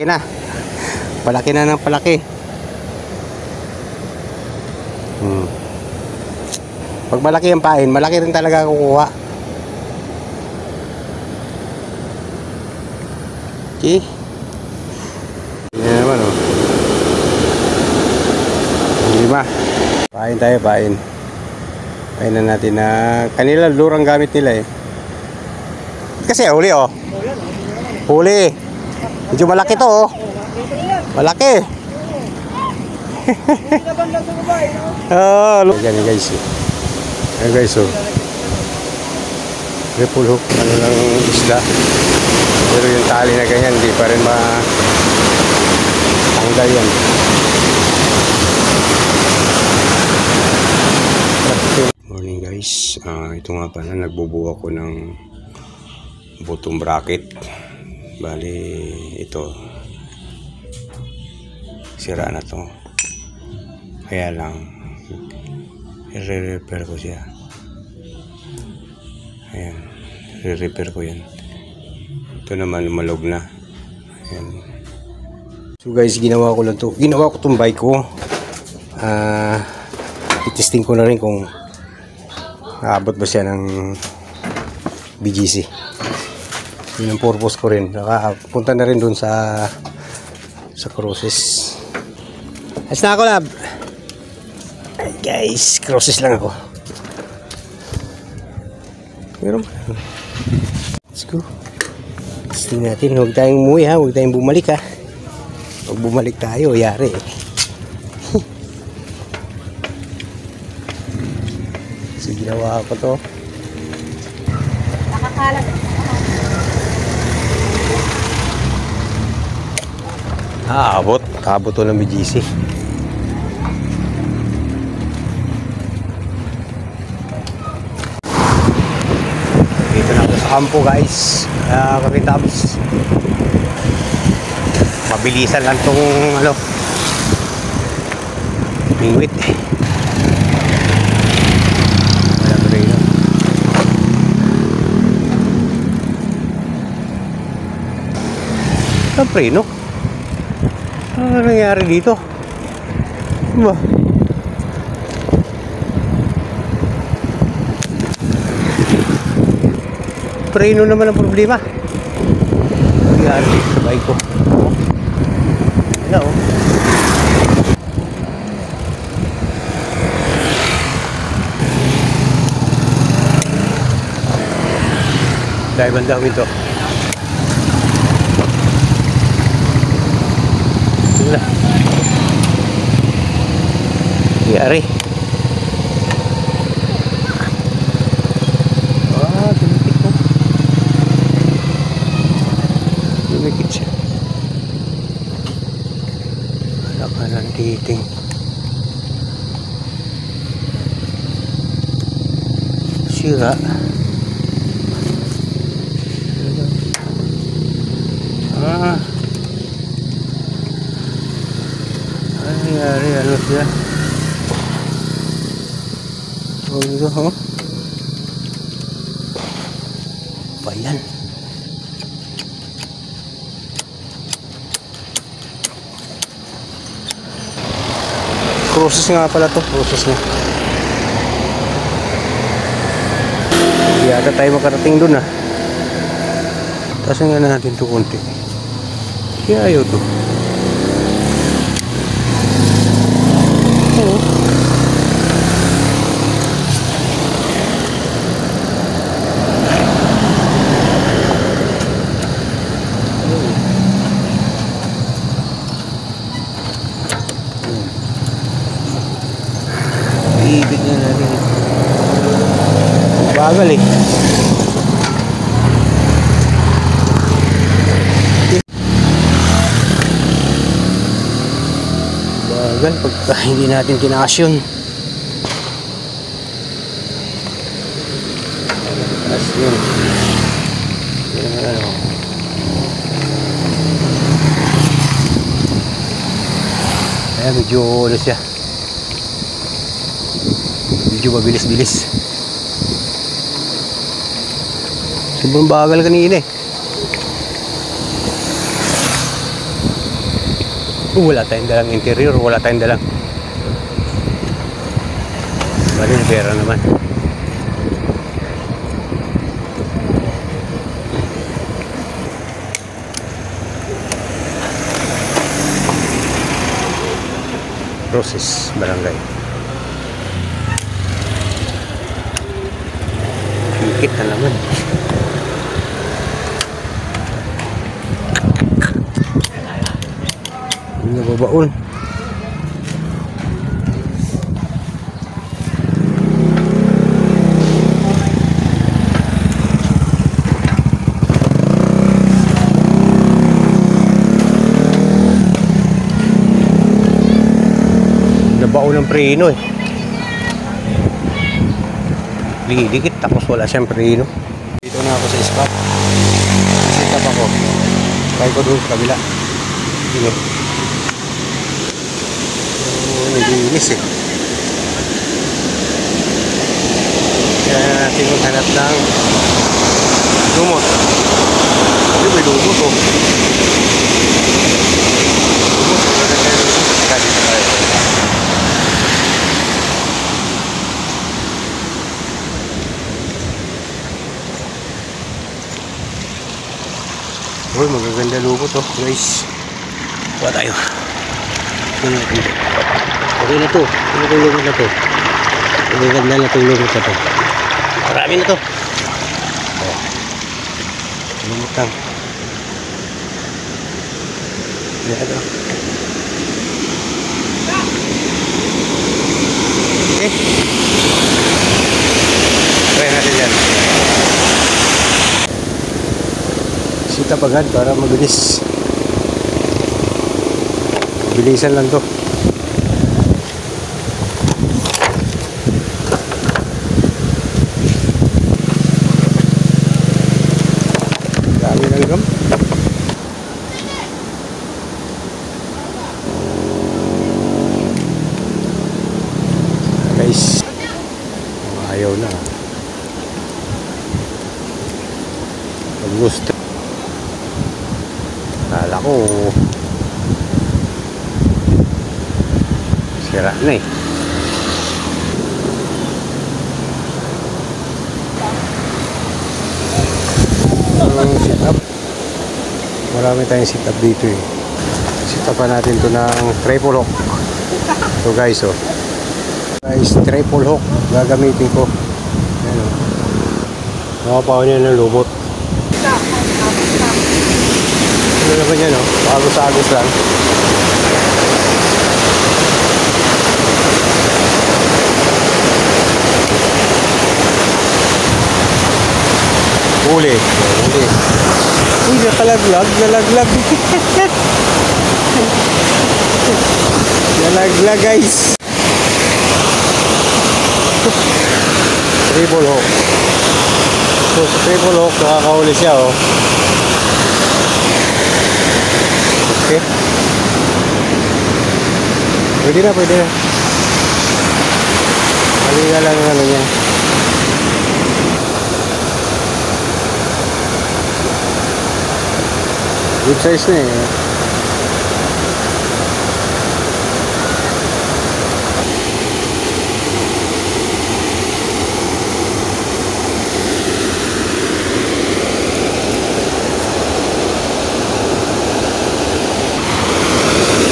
na. Palaki na ng palaki. Pag malaki ang pain, malaki rin talaga kukuha. Okay. Yan naman oh. Lima. Pain tayo, pain. Pain na natin na kanila lurang gamit nila eh. Kasi huli oh. Huli. Medyo malaki to oh. Malaki. Oh, look. Yan guys. Yan guys oh. Ripple hook. Ano lang isda. Pero yung tali na ganyan, hindi pa rin matanggal yan. Morning guys. Ito nga pala, nagbubuo ako ng bottom bracket. Bali, ito. Sira na to. Kaya lang, i-repair ko siya. Ayan, i-repair ko yan. Ito naman lumalog na. Ayan. So guys, ginawa ko lang to. Ginawa ko tong bike ko. I-testing ko na rin kung aabot ba siya ng BGC. Yun ang purpose ko rin. Punta na rin dun sa cruises. Ayos na ako, lab. Ay guys, cruises lang ako. Meron pa. Let's go. Testing natin. Huwag tayong umuwi ha. Huwag tayong bumalik ha. Pag bumalik tayo, yari eh. So ginawa ko to. Nakakalat. Abot to ng BGC. Dito na ako sa kampo guys. Kapitabs. Mabilisan lang tong pingwit eh. Wala preno. Wala preno. Ano nangyari dito? Ba? Preno naman ang problema. Nangyari dito sa bike ko. Wala oh. Dahil banda ko ito. Yari. Tumikit mo. Tumikit siya. Wala ka ng titing. Sira. Nangyari ano siya? Oh, ito, oh. Bayan. Process nga pala to, process nga. Hindi ata tayo makarating dun ah. Tasin nga natin to konti. Kaya ayaw to. Ibig na natin. Bagal eh. Bagal pagka hindi natin tinasyon. Asyon. Ayan, medyo ano siya. Medyo mabilis-bilis. Sobrang bagal kanina eh. Wala tayong dalang interior, wala tayong dalang. Bali, pera naman. Process barangay. Higit na naman. Nababaon. Nabaon ng preno eh. Dikit tapos wala siyang preno. Dito na ako sa spot. Sit up ako. Try ko doon sa kabila. Dito. Nagiinis eh. Kaya natin maghanap ng lumot. Hindi may lumot oh. Lumot. Kaya dito tayo. Uy, magaganda lumot oh guys. Kuha tayo. Okay na to. Ano itong lumot na to? Magaganda na itong lumot na to. Marami na to. Oh. Lumot lang. Yan o. Okay. Try natin yan. Sita agad para mabilis. Bilisan lang to. Dami ng gam. Guys, ayaw na. Pag gusto, kala ko sira na eh. Sit up. Marami tayong sit up dito eh. Sit up natin to ng triple hook. So guys oh. Guys, triple hook gagamitin ko. Ayan o. Nakapaw niya ng lubot. Ano naman yan o. Agos-agos lang. Huli. Huli. Uy, nakalaglag. Nalaglag. Nalaglag guys. Triple hook. So sa triple hook nakakahuli siya oh. Okay. Pwede na, pwede na. Mali nga lang ang ano niya. Good size na eh.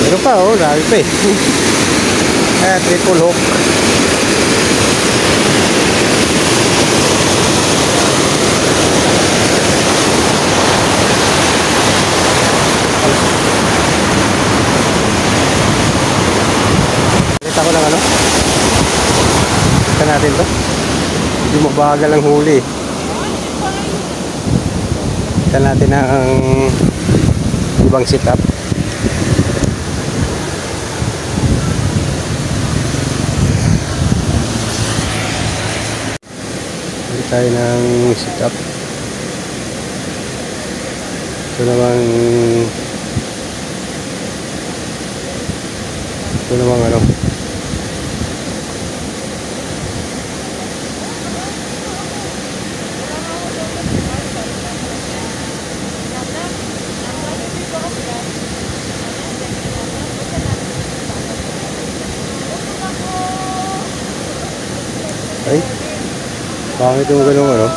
Meron pa oh, dami pa eh. Triple hook. Kita ko lang ano. Kita natin to. Hindi mabagal ang huli. Kita natin ang ibang setup. Tayo ng setup. Ito namang ano. Pangit yung ganung ano.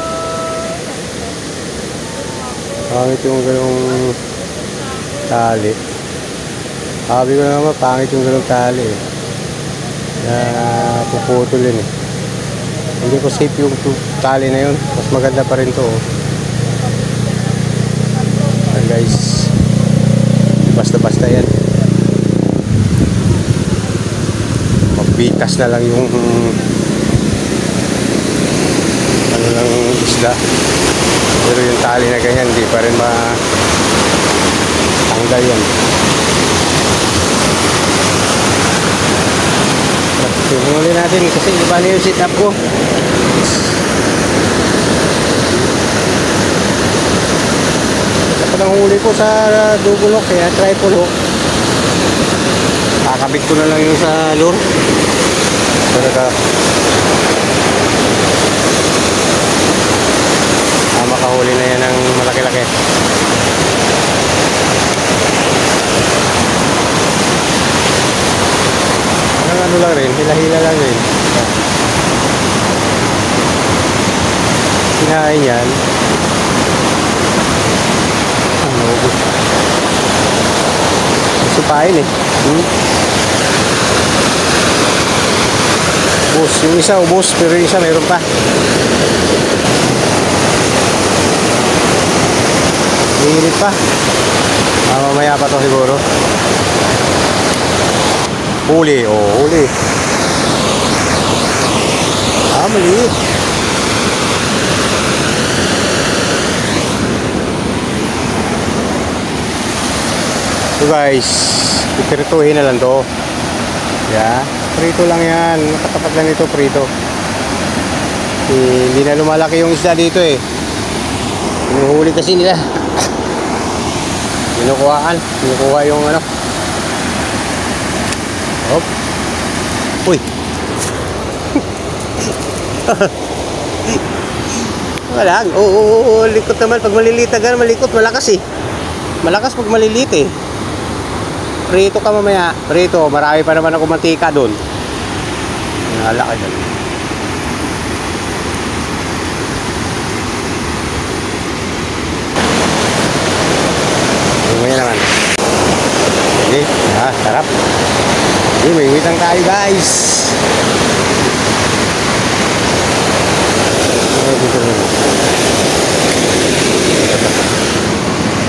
Pangit yung ganung tali. Sabi ko na naman, pangit yung ganung tali. Na puputulin eh. Hindi ko safe yung tali na yun. Mas maganda pa rin to. Ayan guys. Basta-basta yan. Magbitas na lang yung ano lang isda. Pero yung tali na ganyan, hindi pa rin matanggal yan. Tumuli natin kasi iba na yung sit up ko. Ito ang huli ko sa double hook, kaya triple hook. Kakabit ko na lang yung sa lure. Talaga makahuli na yan ng malaki-laki. Ano lang rin, hila-hila lang rin. Kinain yan. Ano, ubos. Supain eh. Ubos. Yung isa ubos, pero yung isa mayroon pa. Hihilit pa. Mamaya pa to siguro. Huli, oh, huli. Maliit. So guys, iprituhin na lang to. Yeah, prito lang yan. Nakatapat lang ito, prito. Hindi na lumalaki yung isda dito eh. Hinuhuli kasi nila. Kinukuha yung ano. Hop. Uy. Wala. Oo, likot naman. Pag maliliit na gano'n, malikot. Malakas eh. Malakas pag maliliit eh. Prito ka mamaya. Prito. Marami pa naman ako mantika doon. Nalaki doon. Tingnan naman. Sige. Sarap. May witang tayo guys.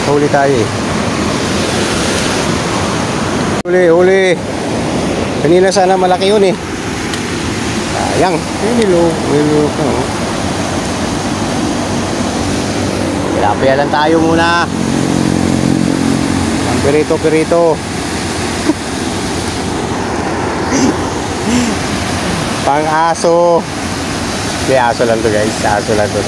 Huli tayo eh. Huli. Kanina sana malaki yun eh. Sayang. Nilulok na. Tilapia lang tayo muna. Ang pirito. Pang aso. Hindi, aso lang to guys. Aso lang to.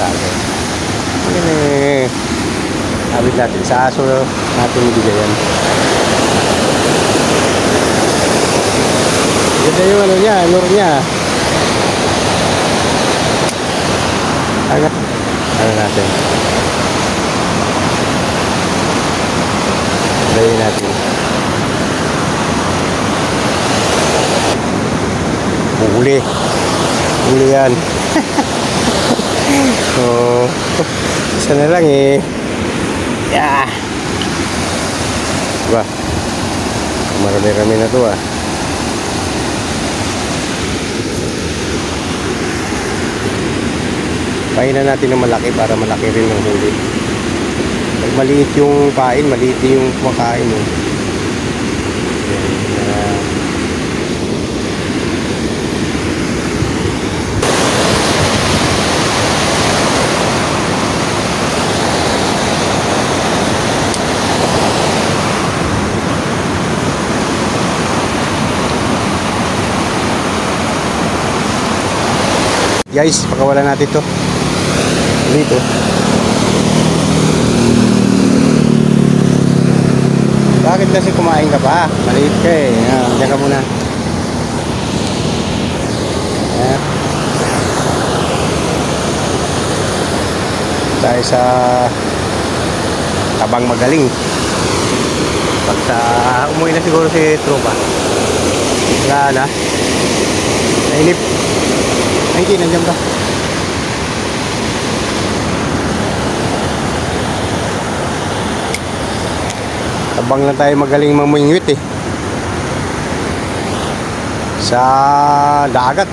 Sabit natin. Sa aso natin bigayan. Ganda yung ano niya, lure niya. Ano natin? Layin natin. Huli yan. So isa na lang eh. Yeah. Diba, marami-rami na to ah. Painan natin ng malaki para malaki rin ang huli. Pag maliit yung pain, maliit yung kumakain eh. Guys, pakawalan natin to dito. Bakit kasi kumain ka pa? Maliit ka eh. Diyan ka muna. Tayo sa Tabang Magaling. Pagka umuwi na siguro si tropa. Wala na. Nainip. Ay, hindi, nandiyan ba? Tabang lang tayo magaling mamingwit eh. Sa dagat.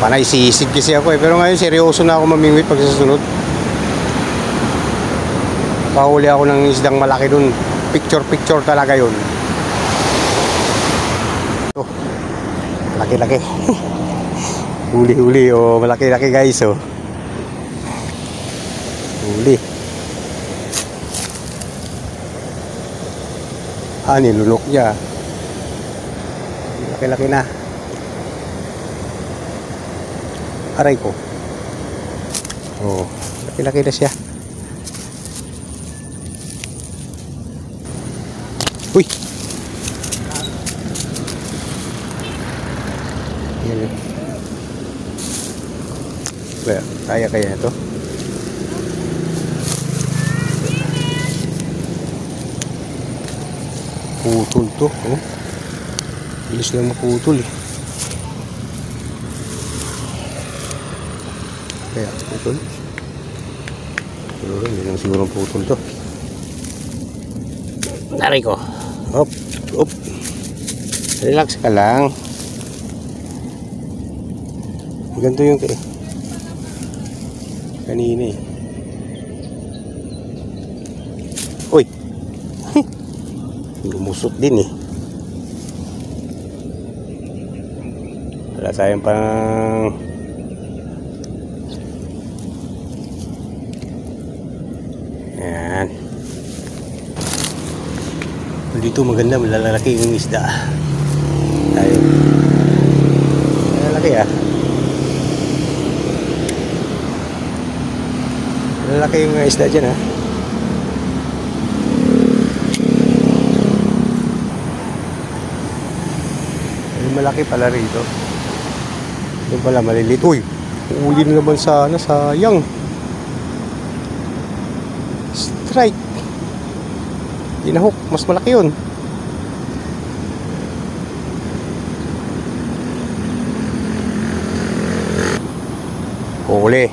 Panay sisid kasi ako eh. Pero ngayon seryoso na ako mamingwit pag susunod. Kahuli ako ng isdang malaki dun. Picture talaga yun. Oh, laki-laki. Huli oh, malaki-laki guys oh. Huli. Nilunok niya. Laki-laki na. Aray ko. Oh, laki-laki na siya. Uy. Yan. Kaya ito. Putol to, oh. Bilis lang maputol eh. Kaya putol. Siguro hindi lang siguro putol to. Taray ko. Hop, hop. Relax ka lang. Ganito yung kanina eh. Uy. Lumusot din eh. Wala tayong pang yan. Dito maganda, malalaki yung isda. Tayo. Malalaki ah. Malalaki yung isda dyan ah. Malaki pala rito. Yung pala malilit. Uy, uli na naman sana, sayang. Strike. Dinahok, mas malaki yun. Huli.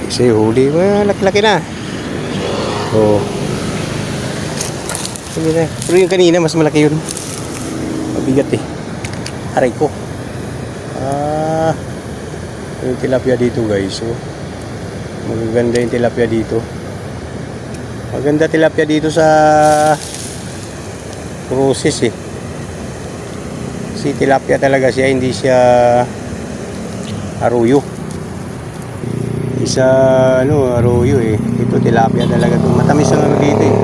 Kasi huli, laki-laki na. Oh. Pero yung kanina mas malaki yun. Mabigat eh. Aray ko. Yung tilapia dito guys. So, magaganda yung tilapia dito. Maganda tilapia dito sa process eh. Kasi tilapia talaga siya. Hindi siya aruyo. Isa aruyo eh. Ito tilapia talaga to. Matamis ang dito eh.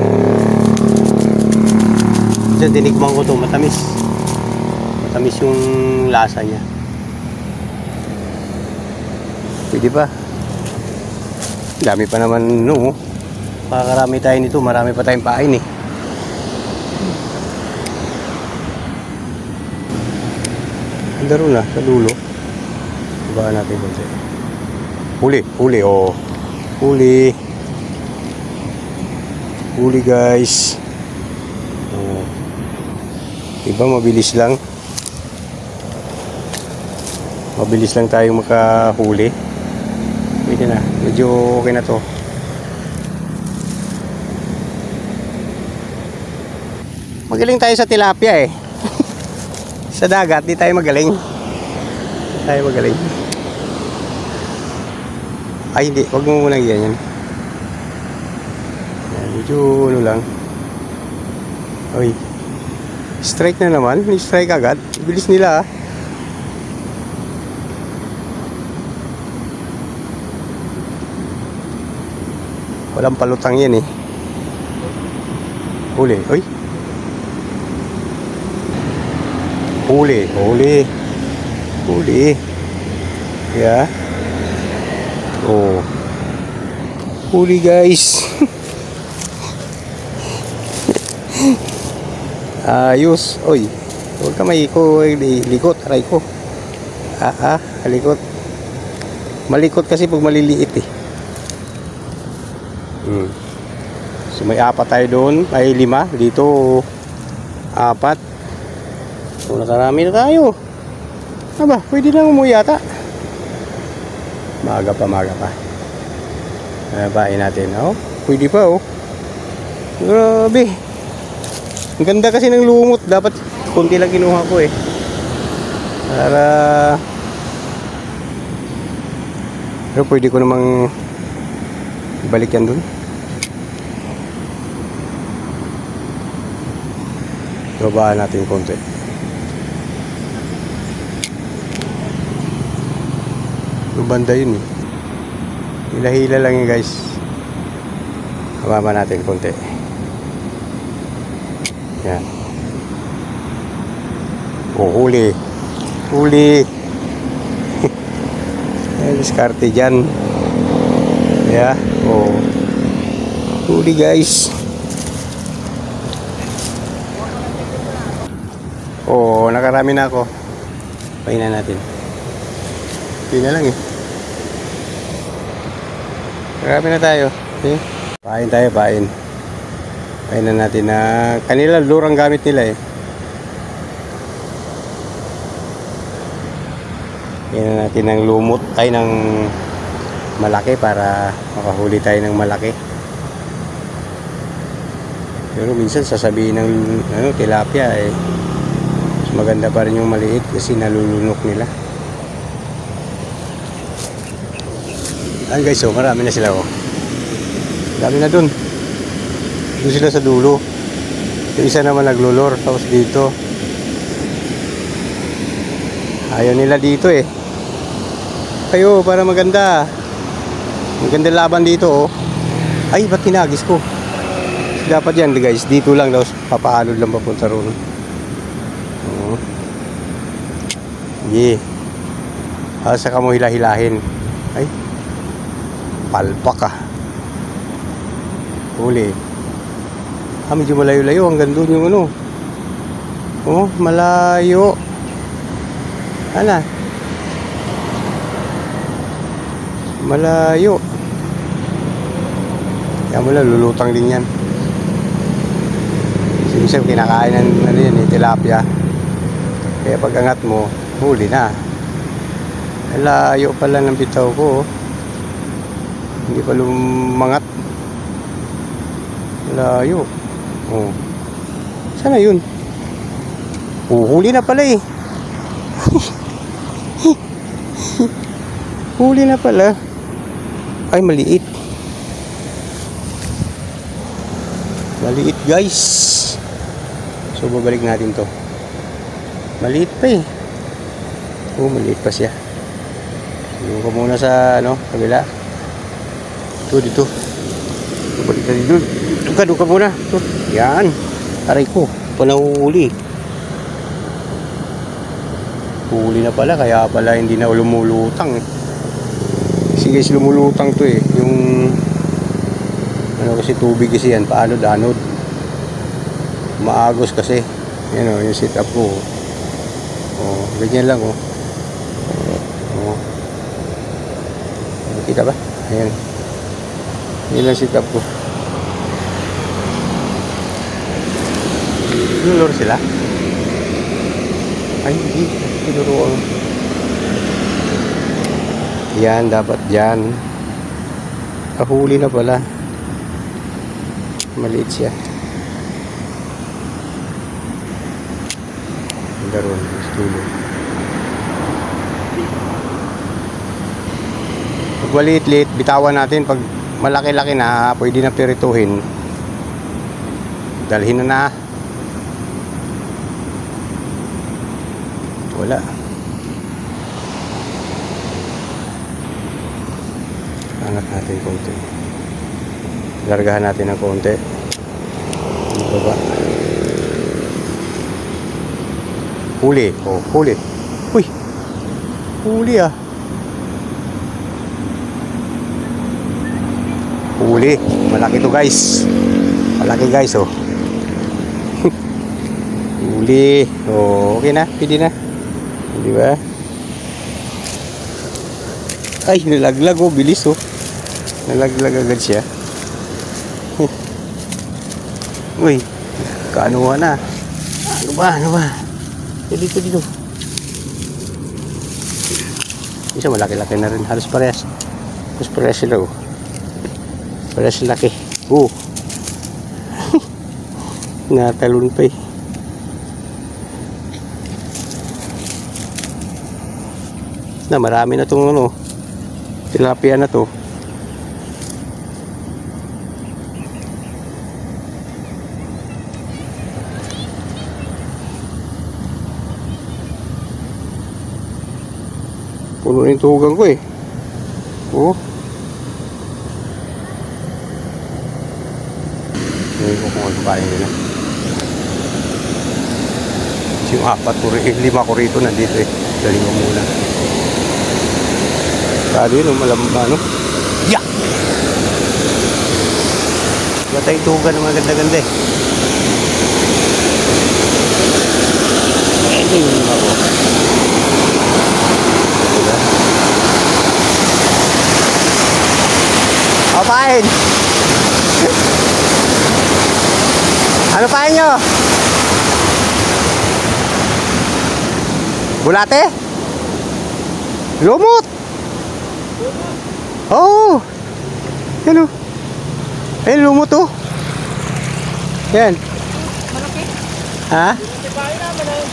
Kasi tinikman ko to. Matamis yung lasa niya. Pwede ba? Dami pa naman no. Makakarami tayo nito. Marami pa tayong pain eh. Andaro na sa dulo. Baka natin konti. Huli oh. Huli guys. Oh. Diba mabilis lang. Mabilis lang tayong makahuli. Pwede na. Medyo okay na to. Magaling tayo sa tilapia eh. Sa dagat, di tayo magaling. Ay hindi, wag mo munang ganyan. Medyo lang. Oy. Strike na naman. Strike agad. Bilis nila ah. Walang palutang yan eh. Huli. Oy. Huli. Yeah. Oh. Huli guys. Ayos. Oy. Huwag ka likot. Aray ko. Likot. Malikot kasi pag maliliit eh. So may 4 tayo doon. Ay 5. Dito 4. So nakarami na tayo. Aba, pwede lang umuwi yata. Maga pa. Bain natin, oh. Pwede pa oh. Grabe. Ang ganda kasi ng lumot. Dapat konti lang kinuha ko eh. Para pero pwede ko namang balik yan dun. Babaan natin konti. Yung banda yun eh. Hila-hila lang yun guys. Bababa natin konti. Yan. Oh, huli. Huli. Diskarte dyan. Yeah. Oh. Huli guys. Oh, nakarami na ako. Pahinan natin. Hindi na lang eh. Marami na tayo. Okay? Pain tayo, pain. Painan natin na kanila lurang gamit nila eh. Painan natin ng lumot ay ng malaki para makahuli tayo ng malaki. Pero minsan sasabihin ng tilapia eh mas maganda pa rin yung maliit kasi nalulunok nila. Ayan guys, oh, marami na sila oh. Dami na dun. Doon sila sa dulo. Yung isa naman naglulor. Tapos dito. Ayaw nila dito eh. Ayo, para maganda. Maganda laban dito oh. Ay, ba't tinagis ko? Dapat yan guys. Dito lang daw. Papaalod lang papunta roon. Oh. Yeah. Saka mo hila-hilahin. Ay. Palpak ah. Huli. Medyo malayo-layo. Hanggang doon yung ano. Oh, malayo. Ano? Malayo. Kaya mo lang, lulutang din yan. Sinisip, kinakain ng ano yan, tilapia. Kaya pag angat mo, huli na. Malayo pala ng bitaw ko. Hindi pa lumangat. Malayo. Oh. Sana yun? Huli na pala eh. Huli na pala. Ay, maliit. Maliit guys. So, babalik natin to. Maliit pa eh. Oh, maliit pa siya. Doon ko muna sa, kabila. Dito. Balik natin doon. Doon ka muna. Yan. Aray ko. Panahuli. Huli na pala. Kaya pala hindi na lumulutang. Kasi guys, lumulutang to eh. Yung kasi tubig kasi yan. Paanod-anod. Maagos kasi. Yan o. Yung sit up ko. Oh, ganyan lang oh. Oh. Kita ba? Ayan. Yan lang sit up ko. Lulor sila? Ay, hindi. Tinuruan. Yan, dapat dyan. Huli na pala. Maliit siya. Daron, stulo. Pag maliit-liit, bitawan natin. Pag malaki-laki na, pwede na pirituhin. Dalhin na. Wala. Angat natin konti. Largahan natin ng konti. Baba. Huli. Oh, huli. Uy. Huli ah. Huli. Malaki to guys. Malaki guys oh. Huli. Oh, okay na. Pwede na. Di ba? Ay, nalaglag oh. Bilis oh. Nalaglag agad siya. Uy. Kaanuha na. Ano ba? Dito. Isa malaki-laki na rin. Halos parehas. Halos parehas sila oh. Parehas laki. Oh. Natalon pa eh. Na marami na tong ano, tilapia na to. Puno yung tugang ko eh. Oh. Ngayon ko kung ano kain nila. Yung 5 ko rito nandito eh. Daling mo muna. Kado yun, ano? Yeah! Wala tayong tugan ng mga ganda-ganda eh. Pwede yung ako. Diba? O, pain! Ano pain nyo? Bulate? Lumot! Oh! Yan o. Ayun, lumot o. Yan. Malaki. Ha? Bahay naman eh.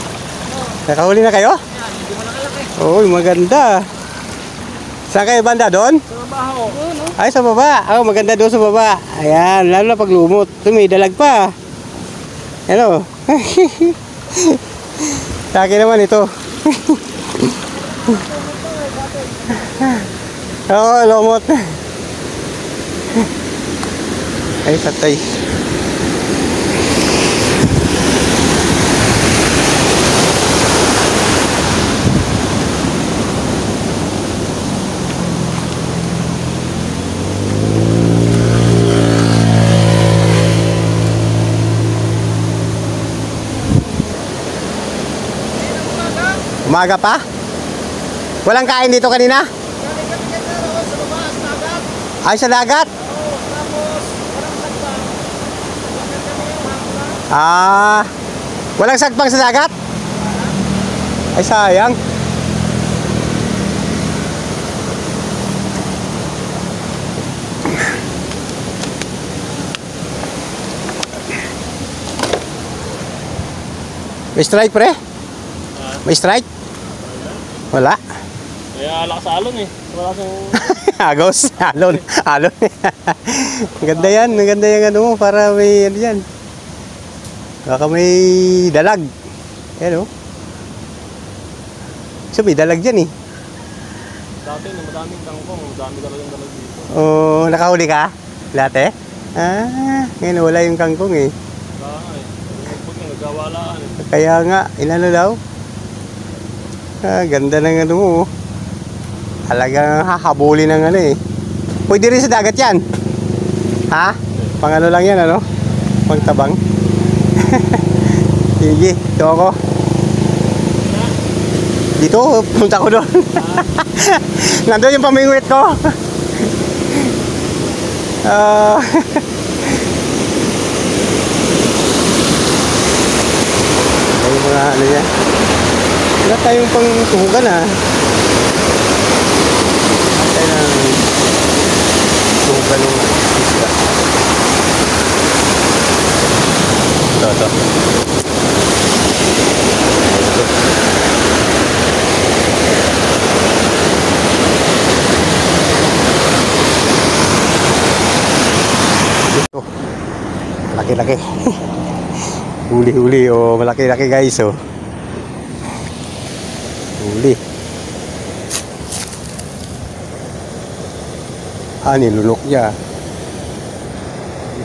Nakahuli na kayo? Yan, hindi mo nakalaki. Oh, maganda. Saan kayo banda? Doon? Sa mabaho. Ay, sa baba. Oh, maganda doon sa baba. Ayan, lalo na pag lumot. Ito may dalag pa. Ano? Sa akin naman ito. Oo, lumot. Ay, patay. Umaga pa? Walang kain dito kanina? Ay, sa dagat? Ah, walang sagpang sa dagat? Ay, sayang. May strike, pre? May strike? Wala. Kaya alak sa alon eh. Wala sa... Agos, alon. Alon. Maganda yan. Maganda yung ano mo para may ano yan. Baka may dalag. Yan o. So may dalag dyan eh. Dati na madaming kangkong. Madami talagang dalag dito. Oh, nakahuli ka? Dati? Ah, ngayon wala yung kangkong eh. Wala nga eh. Pag nagkawalaan eh. Kaya nga, inano daw? Ah, ganda ng ano mo. Talagang hahabulin ng ano eh. Pwede rin sa dagat yan. Ha? Pang ano lang yan ano? Pang tabang. Sige, ito ako. Dito, punta ko doon. Nandun yung pamingwit ko. Ay, mga ano yan. Wala tayong pang tuhugan ha. Tayo ng tuhugan ng isla. Ito. Ito. Laki-laki. Huli-huli oh, malaki-laki guys oh. Huli. Ah, nilunok niya.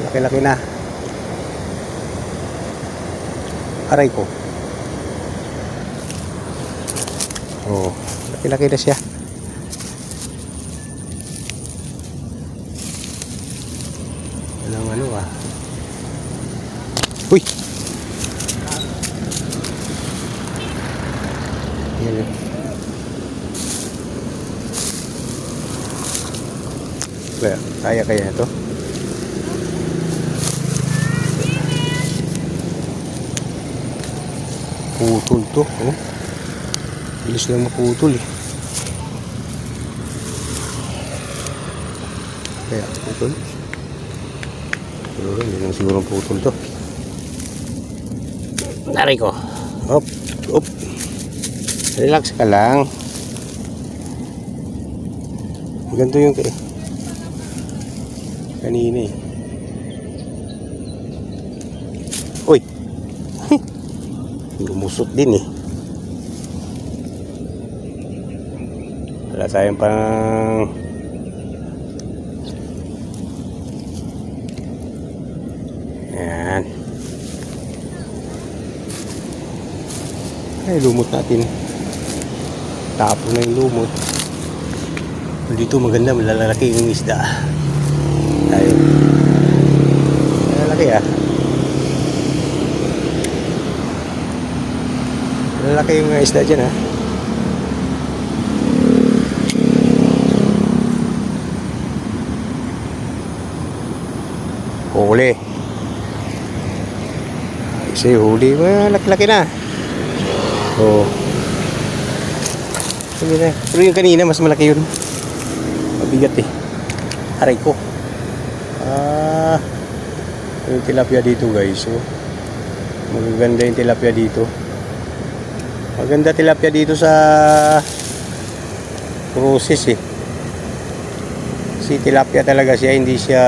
Laki-laki na. Aray ko. Oh, laki-laki na siya. Walang ano ah. Uy! Yan. Kaya ito? Putol to, oh. Bilis lang maputol eh. Kaya putol. Hindi naman siguro putol to. Taray ko. Op, op. Relax ka lang. Ganito yung kanina eh. Uy. Lumusot din eh. Wala tayong pang yan. Ay, lumot natin. Tapo na yung lumot. Dito maganda, malalaki yung isda. Tayo. Malalaki ah. Malalaki yung isda dyan ah. Huli. Kasi huli, malaki-laki na. Oh. Sige na. Pero yung kanina mas malaki yun. Mabigat eh. Aray ko. Yung tilapia dito guys. Oh. Magaganda yung tilapia dito. Maganda tilapia dito sa process eh. Si tilapia talaga siya, hindi siya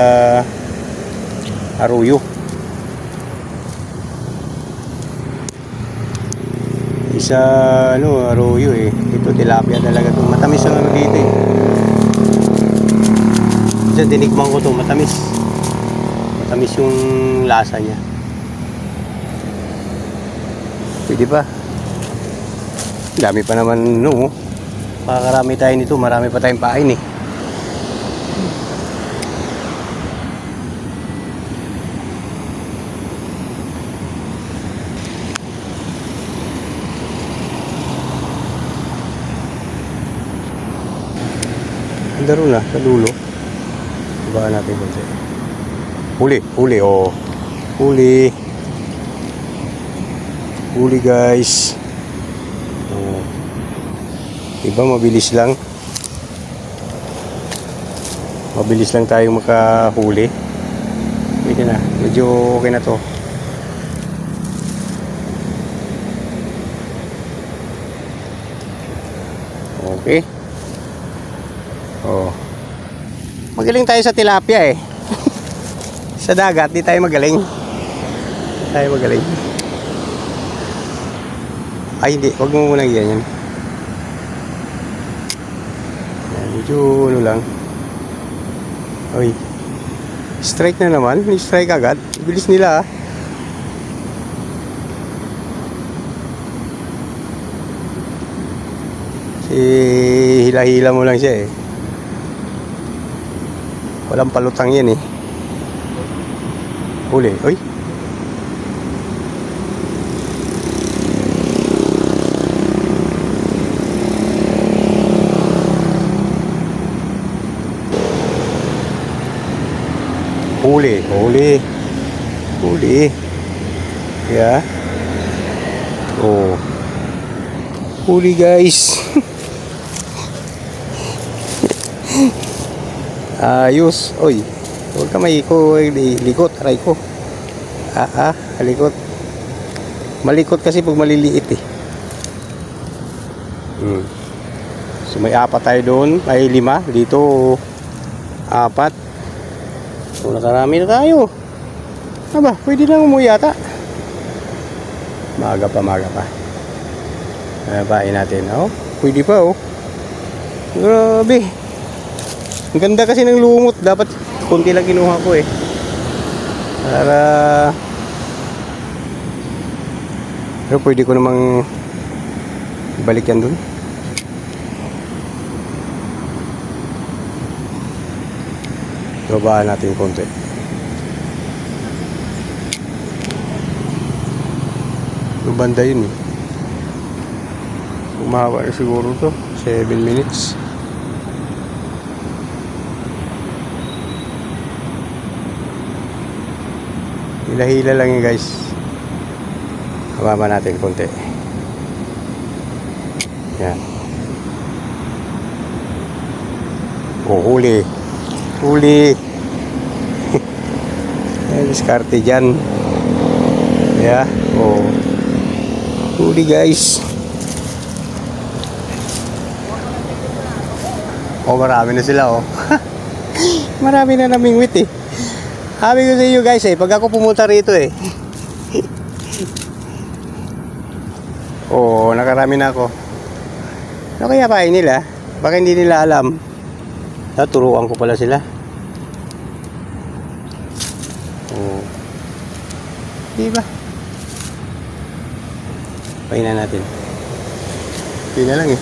aruyo. Isa ano, aruyo eh. Ito tilapia talaga to. Matamis ang ano dito eh. Diyan dinikman ko to, matamis. Matamis yung lasa niya. Pwede pa. Dami pa naman no. Makakarami tayo nito, marami pa tayong pain eh. Daro na sa dulo. Baka natin konti. Huli, huli oh. Huli. Huli guys. Oh. Diba mabilis lang. Mabilis lang tayo makahuli. Pwede na. Medyo okay na to. Okay. Oh. Magaling tayo sa tilapia eh. Sa dagat, di tayo magaling. Di tayo magaling. Ay, hindi. Huwag mo muna ganyan. Medyo ano lang. Uy. Strike na naman. Strike agad. Bilis nila ah. Hila-hila mo lang siya eh. Walang palutang yan eh. Huli. Uy. Huli. Huli. Huli. Yeah. Oh. Huli guys. Ayos. Oy. Huwag ka likot. Aray ko. Likot. Malikot kasi pag maliliit eh. So may 4 tayo doon. Ay 5. Dito 4. So nakarami na tayo. Aba, pwede lang umuwi yata. Maga pa. Bain natin. Oh, pwede pa oh. Grabe. Ang ganda kasi ng lumot. Dapat konti lang kinuha ko eh. Para pero pwede ko namang balik yan dun. Babaan natin konti. Yung banda yun eh. Umahaba na siguro to 7 minutes. Hila-hila lang yun guys. Hababa natin konti. Yan. Oh, huli. Huli. Diskarte dyan. Yeah. Oh. Huli guys. Oh, marami na sila oh. Marami na namingwit eh. Sabi ko sa inyo guys eh, pag ako pumunta rito eh. Oh, nakarami na ako. Ano kaya pahay nila? Baka hindi nila alam. Turuan ko pala sila. Oh. Diba? Pahinan natin. Hindi na lang eh.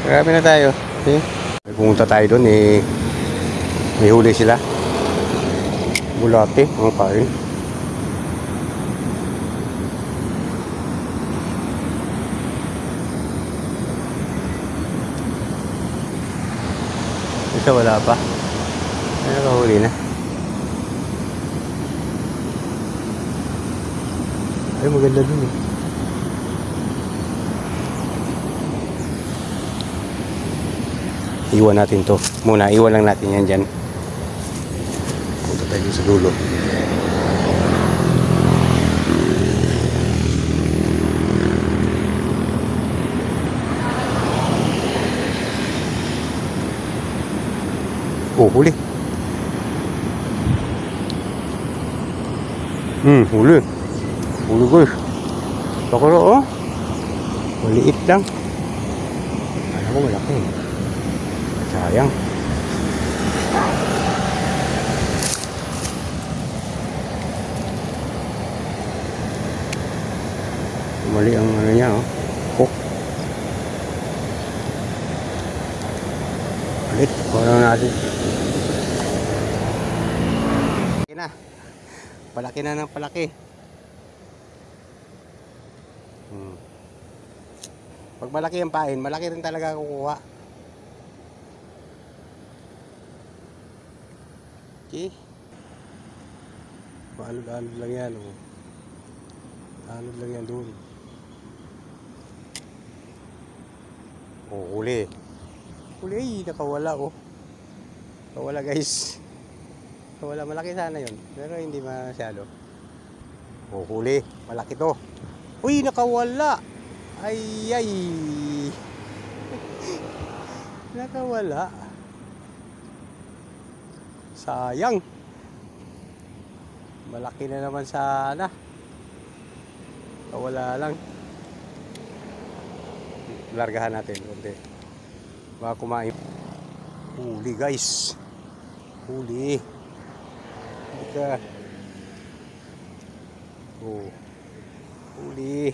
Marami na tayo. Okay? Pumunta tayo doon eh. May huli sila. Bulate. Ang kain. Isa wala pa. Ay, nakahuli na. Ay, maganda dun eh. Iwan natin to. Muna, iwan lang natin yan dyan. Punta tayo sa dulo. Oh, huli. Huli. Huli guys. Bakuro oh. Maliit lang. Alam ko malaki. Sayang. Mali ang ano niya oh. Hook. Malit. Parang natin. Palaki na. Palaki na ng palaki. Pag malaki ang pain, malaki rin talaga kukuha. Okay. Paanod-anod lang yan oh. Anod lang yan doon. Oh, huli. Huli, ay, nakawala oh. Nakawala guys. Nakawala, malaki sana yun. Pero hindi masyado. Oh, huli. Malaki to. Uy, nakawala. Ay, ay. Nakawala. Sayang. Malaki na naman sana. Nakawala lang. Largahan natin konti. Baka kumain. Huli guys. Huli. Huli ka. Oh. Huli.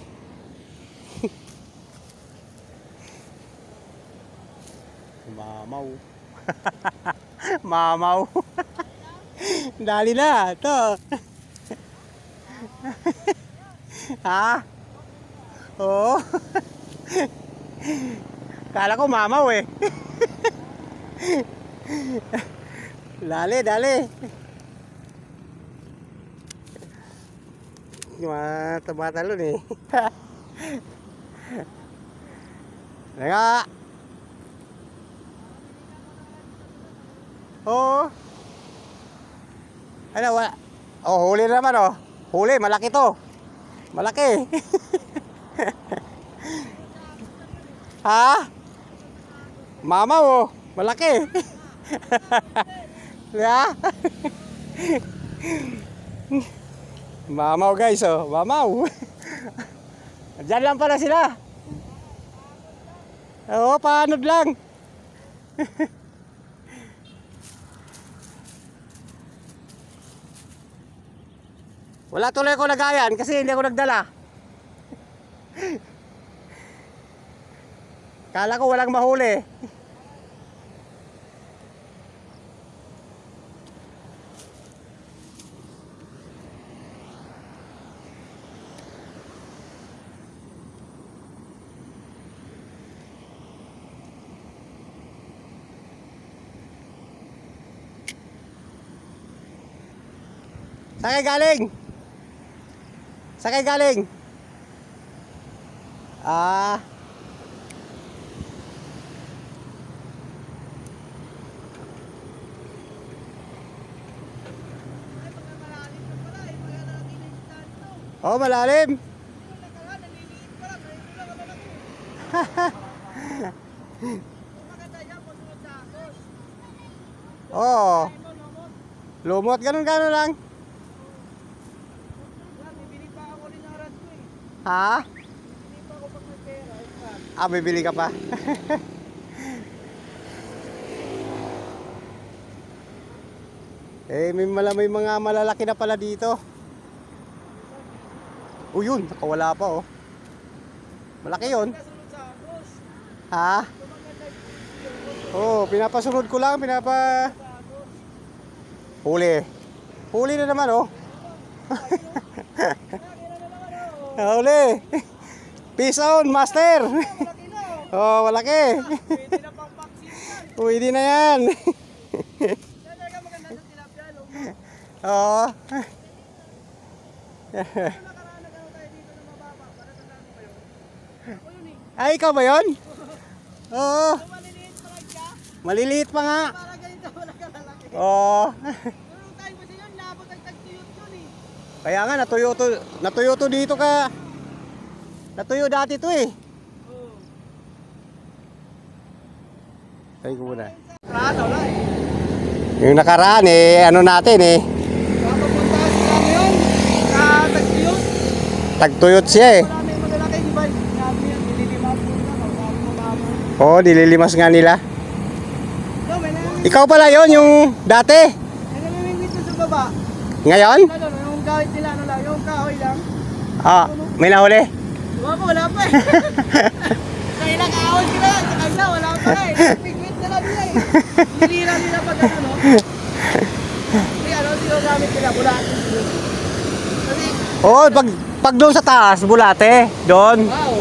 Mamaw. Mamaw. Dali na. Ito. Ha? Oo. Kala ko mamaw eh. Dali, dali. Tumatalon eh. Nga. Oo. Ano, wala. Oh, huli naman oh. Huli, malaki to. Malaki. Ha? Mamaw oh. Malaki. Ya? Mamaw guys oh. Mamaw. Diyan lang pala sila. Oo, paanod lang. Wala tuloy ako lagayan kasi hindi ako nagdala. Kala ko walang mahuli. Saan kayo galing? Saan kayo galing? Ah. Oh, malalim. Oh. Lumot, ganun lang. Ha? Ah, bibili ka pa. May mga malalaki na pala dito. Oh, yun, nakawala pa oh. Malaki yun. Ha? Oh, pinapasunod ko lang, Huli. Huli na naman oh. Huli. Peace out, master. Oh, malaki. Pwede na yan. Oo. Ay, ikaw ba yun? Oo. Maliliit pa nga. Oo. Kaya nga, natuyo to dito ka. Natuyo dati to eh. Tayo ko muna. Yung nakaraan eh, ano natin eh. Tagtuyot siya eh. Oo, dililimas nga nila. Ikaw pala yon yung dati. Ngayon? Yung kahit nila, ano lang, yung kahoy lang. Ah, may nahuli? Wala pa eh. Kailang ahon sila, sa kanya, wala pa eh. Pigwit na lang nila eh. Nilira nila pag ano, no? Kasi ano, sinagamit nila, bulate. Kasi, Oo, pag doon sa taas, bulate, doon. wow.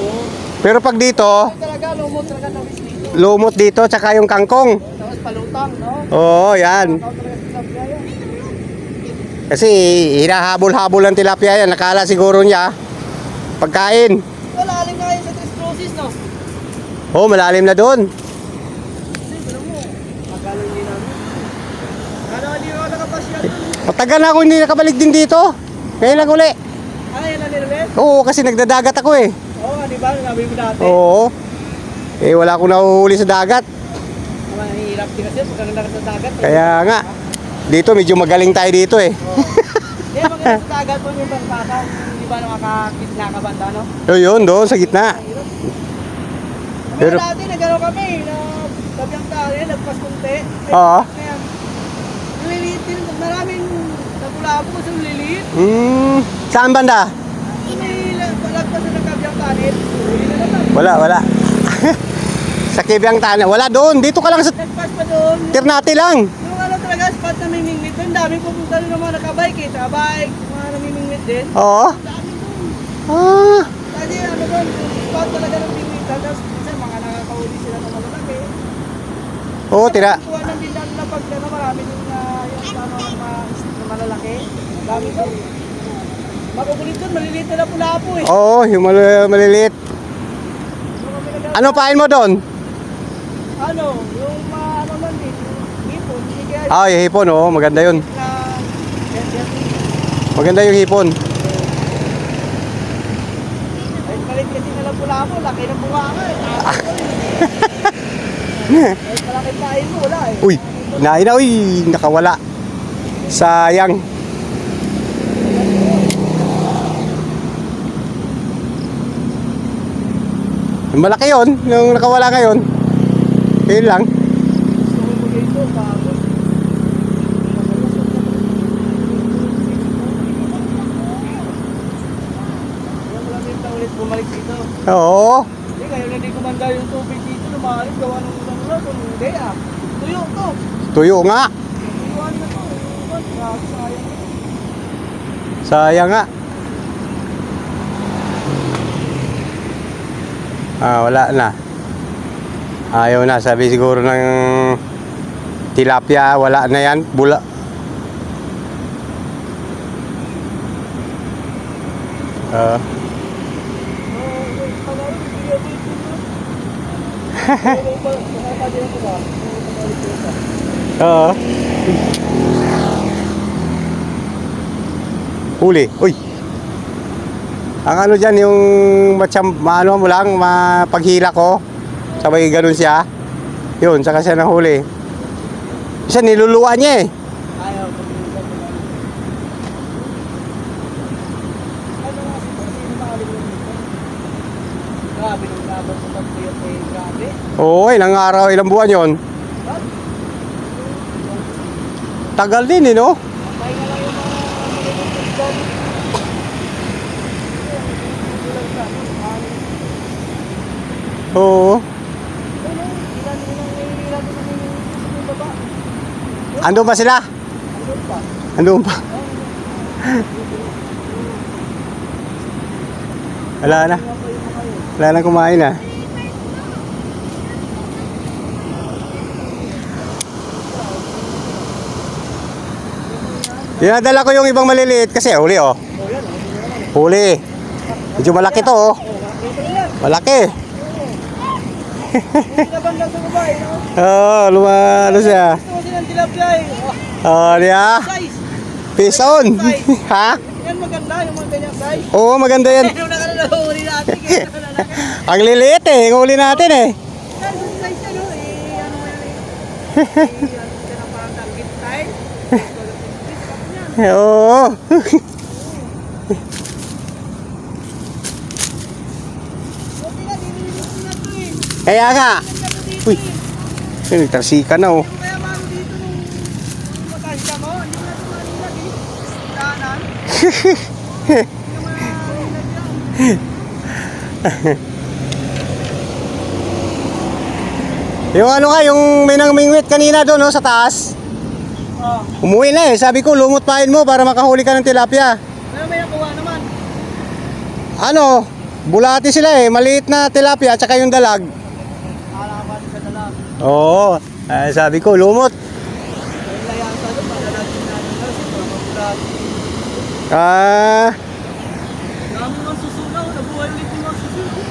Pero pag dito, Talaga, lumot talaga tawis dito. lumot dito, tsaka yung kangkong. Tapos palutang, no? Oo, yan. Tawag talaga sa tilapia yan. Kasi hinahabol-habol ang tilapia yan. Nakala siguro niya, pagkain. Wala, alim nga yun sa tristrosis, no? Oo, malalim na doon. Kasi, alam mo, magkano hindi namin. Ano, hindi ako nakapasya doon. Matagal na ako hindi nakabalik din dito. Ngayon lang uli. Ah, yan ang nilulit? Oo, kasi nagdadagat ako eh. Oo, di ba? Nabi mo dati. Oo. Eh, wala akong nahuhuli sa dagat. Mahirap din kasi pagka nagdagat sa dagat. Kaya nga, dito medyo magaling tayo dito eh. Eh, maganda sa dagat po yung bangkata. Di ba nakakitna ka banda, no? So yun, doon sa gitna. Pero Pero- dati nagano kami, na tabiang tali, nagpaskunti. Oo. Kaya, nililiit din, maraming nagulabo kasi nililiit. Saan banda? May lagpas na nagkabiang tali, huli na naman. Wala. Sa Kibyang Tana. Wala doon. Dito ka lang sa Nagpas pa doon. Ternate lang. Yung ano talaga, spot na may mingwit doon, dami pupunta rin ng mga nakabike eh, saka bike, mga namimingwit din. Oo. Dami doon. Ah. Kasi ano doon, spot talaga ng mingwit, tapos minsan mga nakakahuli sila ng malalaki. Oo, tira. Kuha ng bilan na pag ano, marami din na yung ano, na malalaki. Dami doon. Makukulit doon, maliliit na pula-apo eh. Oo, yung maliliit. Ano pain mo doon? Ano, yung ano man eh, yung hipon, hindi kaya Ah, yung hipon. Oo, maganda yun. na Maganda yung hipon. ay palit kasi na pula-apo, laki ng bunga ka eh. Ay malaki kain mo, wala eh. Uy, uy, nakawala. Sayang. Malaki yun, yung nakawala ngayon. Yun lang. Gusto ko mag ito, bago. Wala mo lang din ulit bumalik dito. Oo. Hindi, ngayon hindi kumanda yung tubig dito, lumalit, gawa ng ulang kung hindi ah. Tuyo to. Tuyo nga. Tuyuan na to. Grabe, sayang. Sayang nga. Ah, wala na. Ayaw na. Sabi siguro ng tilapia, wala na yan. Bula. Oo. Huli. Uy. Ang ano dyan, yung maano mo lang, mapaghila ko. Sabay ganun siya. Yun, saka siya nahuli. Isa niluluwa niya eh. Ayaw, pag-iusan mo lang. Ano nga si Sino makalimut dito? Grabe nung laban sa pag-tuyot eh, grabe. Oo, ilang araw, ilang buwan yon. Ba't? Tagal din eh, no? Patay na lang yung mga malimut dyan. Oo. Andun pa sila? Andun pa. Wala na. Wala na kumain ah. Dinadala ko yung ibang maliliit kasi huli oh. Huli. Medyo malaki to oh. Malaki. Oh, ano siya? Gusto mo silang tilapia eh. Oh, diya. Size. Fish on. Ha? Yan maganda yung mga ganyang size. Oo, maganda yan. Pero nakalahuli natin. Kaya nakalaki. Ang liliit eh. Ang huli natin eh. Yan, yung size ano eh. Ano yan eh. Ano siya na parang target style. Oo. Buti nga, dinilinis na to eh. Kaya nga. Ganda to dito Uy. eh. Nagtarsika na oh. Kaya mano dito nung makasya mo, hindi mo na ito malinag eh. Daanan. Hindi mo na malinag yan. Yung ano nga, yung may nangmingwit kanina doon oh, sa taas. Oh. Umuwi na eh. Sabi ko, lumot pain mo para makahuli ka ng tilapia. Pero may nakuha naman. Ano? Bulati sila eh. Maliit na tilapia at saka yung dalag. Alaman sa dalag. Oo. Sabi ko, lumot. Yung layang sa doon, madalagin natin na. Siguro mabulat. Dami mga susunaw, nabuhay ulit yung mga susunaw.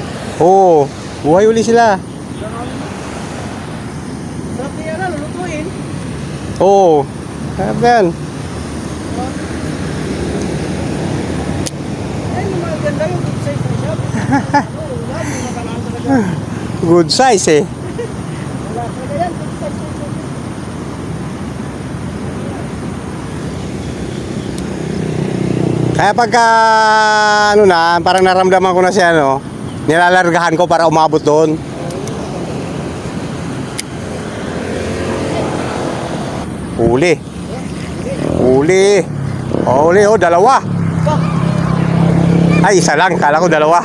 Oo. Buhay uli sila. Sarap niya na, lulutuin. Oo. Sarap yan. Ay, yung mga ganda yung good size na siya. Ano, wala, yung makalaan talaga. Good size eh. Wala talaga yan, good size na siya. Kaya pagka ano na, parang naramdaman ko na siya no, nilalargahan ko para umabot doon. Huli. Huli. Oh, huli oh, dalawa. Ay, isa lang, kala ko dalawa.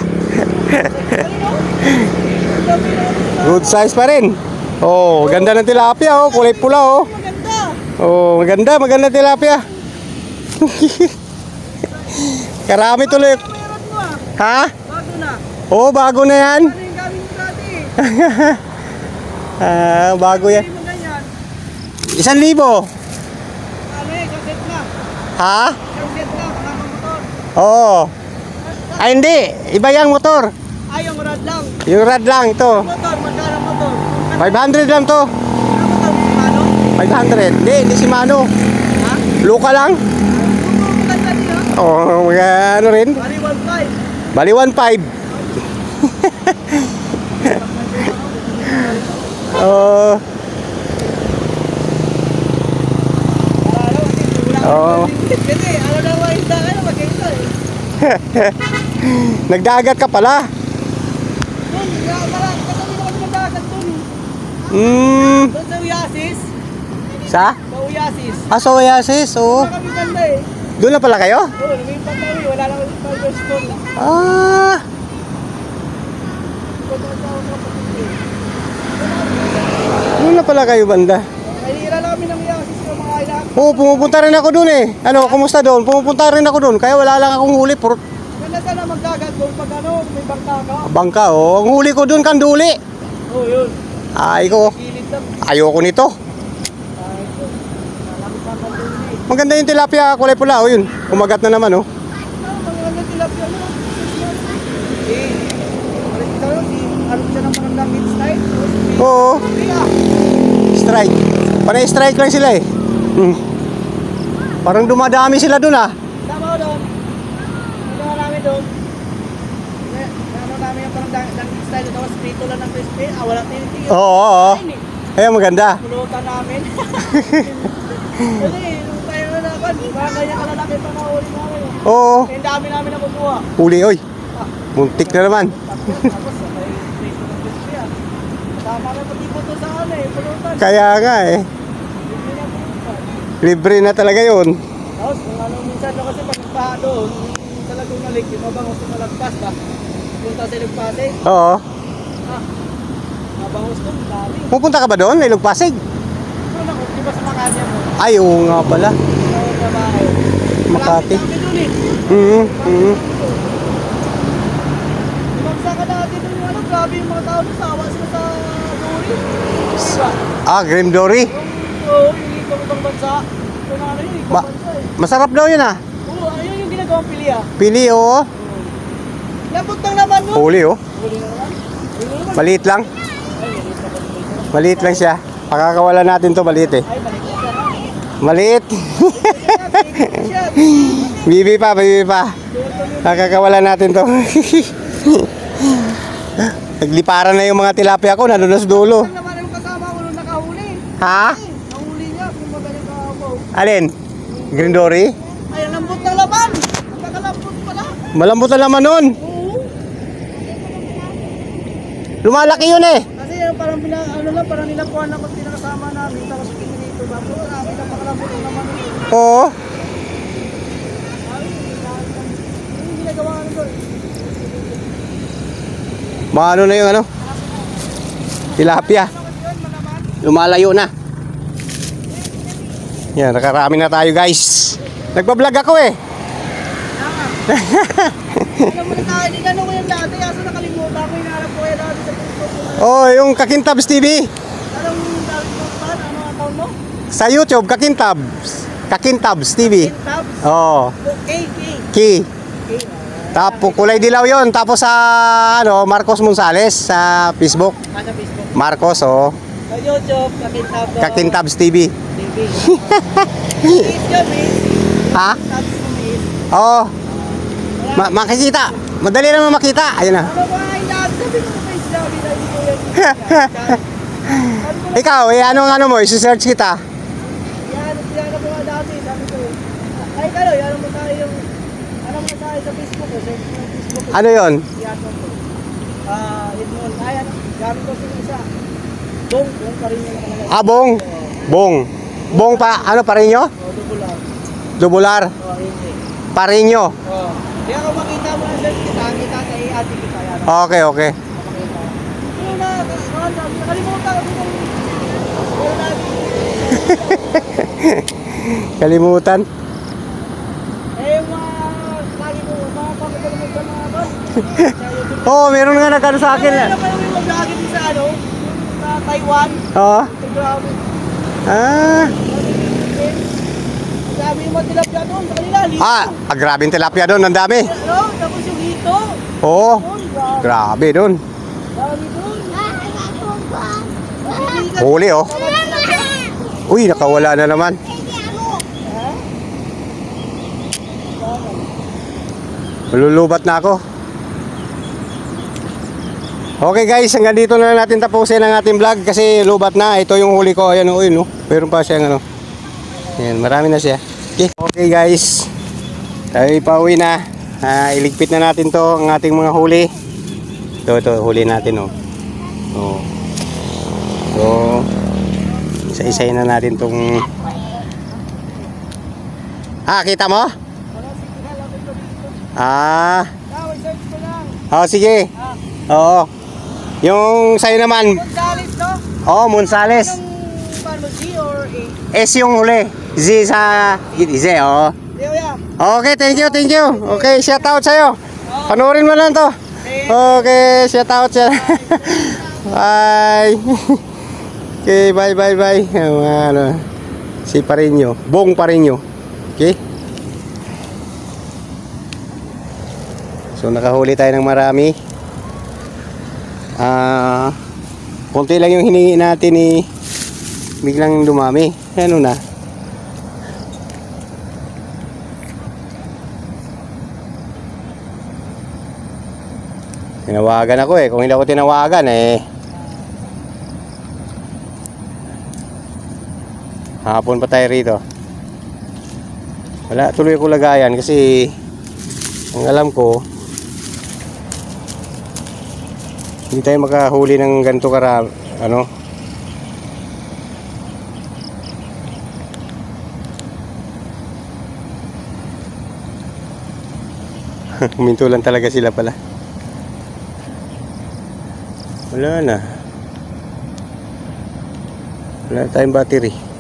Good size pa rin. Oh, ganda ng tilapia oh, kulay pula oh. Maganda. Oh, maganda tilapia. Karami tuloy. Meron mo ah, Ha? bago na. Oh, bago na yan. Ano yung gamit mo dati? Bago yan. Hindi mo ganyan. 1,000. Ano eh, kaset na. Ha? Kaset na, kasama motor. Oo. Ay, hindi. Iba yung motor. Ay, yung rad lang. Yung rad lang ito. Motor, magkano motor? 500 lang to. Ano motor, ano? 500. Hindi si Mano. Ha? Luka lang. Maganda niya. Oo, ano rin. Bali 1.5. Bali 1,500. Oo. Oo. Kasi, ano na mga isda kayo, magkita eh. Nagdagat ka pala. Doon, marami, katabi na kami ng dagat doon. Doon sa Uyasis. Sa? Sa Uyasis. Sa Oasis, oo. Wala kami ganda eh. Doon na pala kayo? Oo, lumipat kami, wala lang kami fiber stone. Ah. Doon na pala kayo banda. Nahihira lang kami ng Uyasis ng mga kailangan. Oo, pumupunta rin ako doon eh. Ano, kumusta doon? Pumupunta rin ako doon. Kaya wala lang akong huli. Puro Ganda sana magdagat doon pag ano, may bangka ka. bangka, oh. Ang huli ko doon, kanduli. Oo, yun. Ay ko, Gilid lang. ayoko nito. Ay, ito. Nalamisan lang doon eh. Maganda yung tilapia, kulay pula, oh yun. Kumagat na naman, oh. Maganda tilapia mo. Eh, ito yun, ano siya ng mga damit style. Oo, Kaya, strike. Panay strike lang sila eh. Parang dumadami sila doon ah. tama ko doon. Ito marami doon. parang dangling style na tapos prito lang ng crispy. Wala tinitingin. Oo. Ayun, maganda. Pulutan namin. Kasi, nung tayo na naman, ganyan kalalaki pa nahuli namin. Oo. Kaya dami namin nakukuha. Huli, oy. Muntik na naman. Tapos, may prito ng crispy ah. Tama na pag-iputo sa ano eh, pulutan. Kaya nga eh. Hindi na pulutan. Libre na talaga yun. Tapos, kung ano minsan no, kasi pag nagpaha doon, sa Laguna Lake, yung mabangos na malagpas ba? Punta sa Ilugpasig. Oo. Mabangos doon, dami. Pupunta ka ba doon? Ilog Pasig? Ano ako, di ba sa Makati mo? Ay, oo nga pala. Sa trabaho. Makati. Malapit kami doon eh. Mhm. Lumagsa ka dati doon yung ano, grabe yung mga tao doon, sawa sila sa Dory. Diba? Grim Dory. Yung ibang bansa. Ito na ano yun, ibang bansa eh. Masarap daw yun ah. Oo, ayun yung ginagawang pili ah. Pili, oo. Labot lang naman nun. Huli, oh. Huli na naman. Huli na naman. Maliit lang. Ay, maliit na ba? Maliit lang siya. Pakakawala natin to maliit eh. Ay, maliit na siya. Maliit. Bibi pa, bibi pa. Pakakawala natin to. Nagliparan na yung mga tilapia ko, nandun na sa dulo. Ang naman yung kasama ko nung nakahuli. Ha? Nahuli niya kung magaling kahabaw. Alin? Green Dory? Ay, ang lambot ng laman. Ang kakalambot pala. Malambot na naman nun. Oo. Lumalaki yun eh. Kasi parang ano lang, parang nilakuan na kung pinakasama namin. Tapos pinilito ba? Pero namin ang pakalambot ng laman. Oo. Ay, yung ginagawa ano doon. Maano na yung ano? Tilapia. Ano kasi yun, malaman? Lumalayo na. Yan, nakarami na tayo guys. Nagpa-vlog ako eh. Alam mo na tayo, inano ko yung dati. Kaso nakalimutan ko, hinahanap ko kaya dati sa Facebook. Oh, yung Kakintabs TV. Anong dati mo pa? Ano ang account mo? Sa YouTube, Kakintabs. Kakintabs TV. Tabs? Oh, K. Ki. Tapos kulay dilaw yon. Tapos sa ano, Marcos Monsales sa Facebook. Sa Facebook. Marcos, oh. Sa YouTube, Kakintabs. Kakintabs TV. TV. Miss ka, miss. Ha? Tabs mo, miss. Oh. Makikita. Madali naman makita. Ayun na. Ano ba ang dati? Sabi ko sa sabi na hindi ko yan. Ikaw, anong ano mo? I-search kita. Yan na po nga dati. Sabi ko, ay kalo, yan mo tayo yung, ano mo tayo sa Facebook ko. Sa Facebook ko. Ano yon? Yan mo po. Edmond. Ay, ano, gamit ko sa isa. Bong pa rin yung nakalagay. Bong. Bong. Bong pa, ano pa rin nyo? Dubular. Dubular. Hindi. Pa rin nyo. Kaya kung makita mo na search kita sa ate kita yan. Okay, okay. Makita. Ano na, nakalimutan ko kung wala natin. Kalimutan. Eh, lagi ko, makapagod mo sa mga bus. Oh, meron nga nagkano sa akin. Ano pa yung mag-lagi sa ano? Sa Taiwan. Oo. Grabe. Ah. Grabe yung mga tilapia doon sa kanila. Lito. Grabing tilapia doon, ang dami. Ano? Tapos yung hito. Oo. Doon, grabe. Grabe doon. Grabe doon. Huli oh. Uy, nakawala na naman. Malulubat na ako. Okay guys, hanggang dito na natin tapusin ang ating vlog kasi lubat na. Ito yung huli ko. Ayan o, no? Meron pa siyang ano. Ayan, marami na siya. Okay guys, tayo pauwi na. Iligpit na natin to ang ating mga huli. Ito, huli natin oh. Oh. So, isa-isayin na natin tong. Kita mo? Search ko lang. Sige. Oo. Yung sa'yo naman. Gonzales, no? Monsales. Yung paano, G or A? S yung huli. Z sa Z, oo. Kuya. Okay, thank you. Okay, shout out sa'yo. Panoorin mo lang to. Okay, shout out siya. Bye. Okay, bye. Ano, si Parinyo. Bong Parinyo. Okay. So, nakahuli tayo ng marami. Konti lang yung hiningi natin biglang dumami. Ano na? Tinawagan ako eh. Kung hindi ako tinawagan eh. Hapon pa tayo rito. Wala, tuloy ako lagayan kasi ang alam ko hindi tayo makahuli ng ganito karami. Ano? Huminto lang talaga sila pala. Wala na. Wala tayong battery.